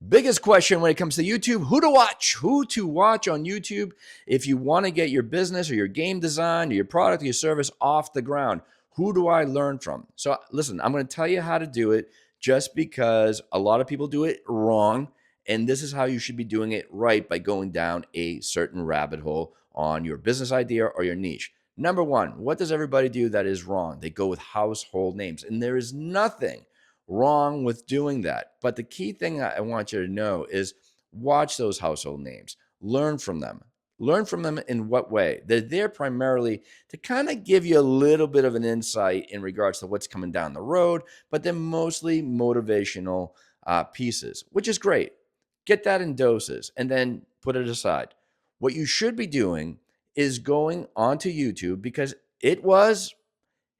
Biggest question when it comes to YouTube, who to watch? Who to watch on YouTube if you want to get your business or your game design or your product or your service off the ground? Who do I learn from? So listen, I'm going to tell you how to do it just because a lot of people do it wrong. And this is how you should be doing it right by going down a certain rabbit hole on your business idea or your niche. Number one, what does everybody do that is wrong? They go with household names. And there is nothing wrong with doing that. But the key thing I want you to know is watch those household names, learn from them. Learn from them in what way? They're there primarily to kind of give you a little bit of an insight in regards to what's coming down the road, but they're mostly motivational pieces, which is great. Get that in doses and then put it aside. What you should be doing is going onto YouTube because it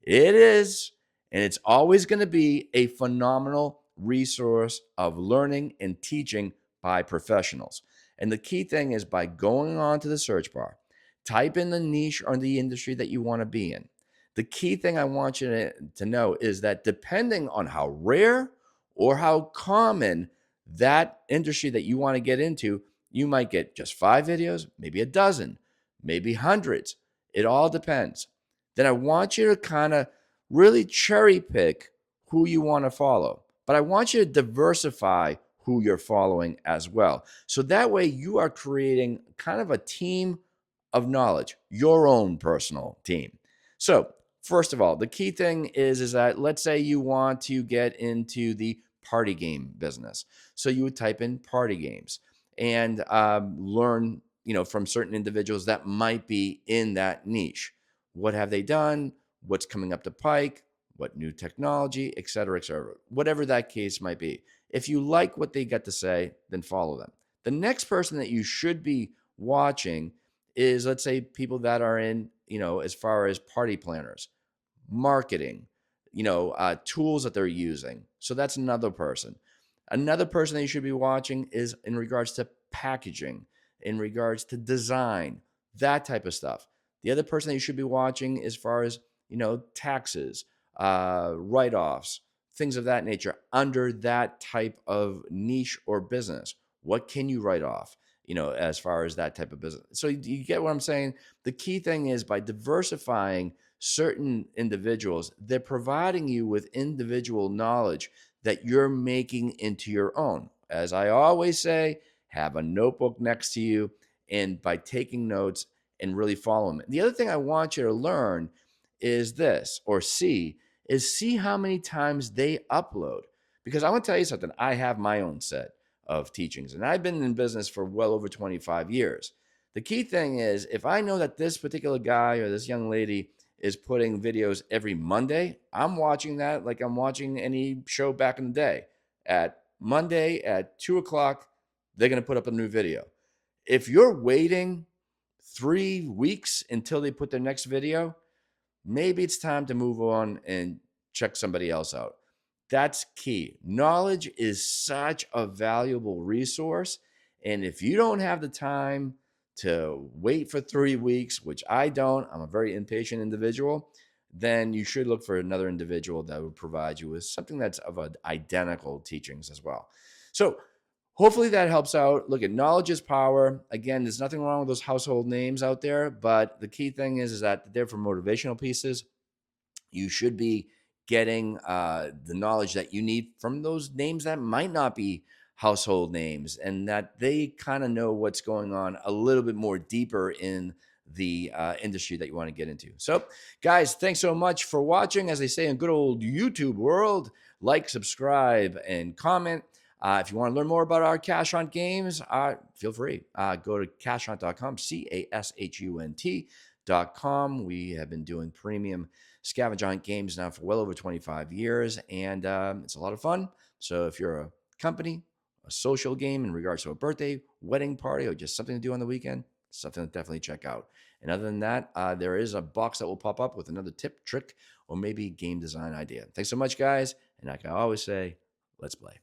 is, and it's always going to be a phenomenal resource of learning and teaching by professionals. And the key thing is by going onto the search bar, type in the niche or the industry that you want to be in. The key thing I want you to know is that depending on how rare or how common that industry that you want to get into, you might get just 5 videos, maybe a dozen, maybe hundreds. It all depends. Then I want you to kind of really cherry pick who you want to follow. But I want you to diversify who you're following as well. So that way you are creating kind of a team of knowledge, your own personal team. So first of all, the key thing is that let's say you want to get into the party game business. So you would type in party games and learn, from certain individuals that might be in that niche. What have they done? What's coming up the pike? What new technology, et cetera, whatever that case might be. If you like what they got to say, then follow them. The next person that you should be watching is, let's say, people that are in, as far as party planners, marketing, tools that they're using. So that's another person. Another person that you should be watching is in regards to packaging, in regards to design, that type of stuff. The other person that you should be watching as far as, taxes, write-offs, things of that nature under that type of niche or business. What can you write off, as far as that type of business? So you get what I'm saying? The key thing is by diversifying certain individuals, they're providing you with individual knowledge that you're making into your own. As I always say, have a notebook next to you, and by taking notes and really following it. The other thing I want you to learn is this, or see how many times they upload. Because I want to tell you something, I have my own set of teachings, and I've been in business for well over 25 years. The key thing is, if I know that this particular guy or this young lady is putting videos every Monday, I'm watching that like I'm watching any show back in the day. At Monday at 2 o'clock, they're going to put up a new video. If you're waiting 3 weeks until they put their next video, maybe it's time to move on and check somebody else out. That's key. Knowledge is such a valuable resource. And if you don't have the time to wait for 3 weeks, which I don't, I'm a very impatient individual, then you should look for another individual that would provide you with something that's of identical teachings as well. So hopefully that helps out. Look, at knowledge is power. Again, there's nothing wrong with those household names out there, but the key thing is that they're for motivational pieces. You should be getting the knowledge that you need from those names that might not be household names, and that they kind of know what's going on a little bit more deeper in the industry that you want to get into. So guys, thanks so much for watching. As they say in good old YouTube world, like, subscribe, and comment. If you want to learn more about our Cashunt games, feel free. Go to cashunt.com, CASHUNT.com. We have been doing premium scavenger hunt games now for well over 25 years, and it's a lot of fun. So if you're a company, a social game in regards to a birthday, wedding party, or just something to do on the weekend, something to definitely check out. And other than that, there is a box that will pop up with another tip, trick, or maybe game design idea. Thanks so much, guys. And like I always say, let's play.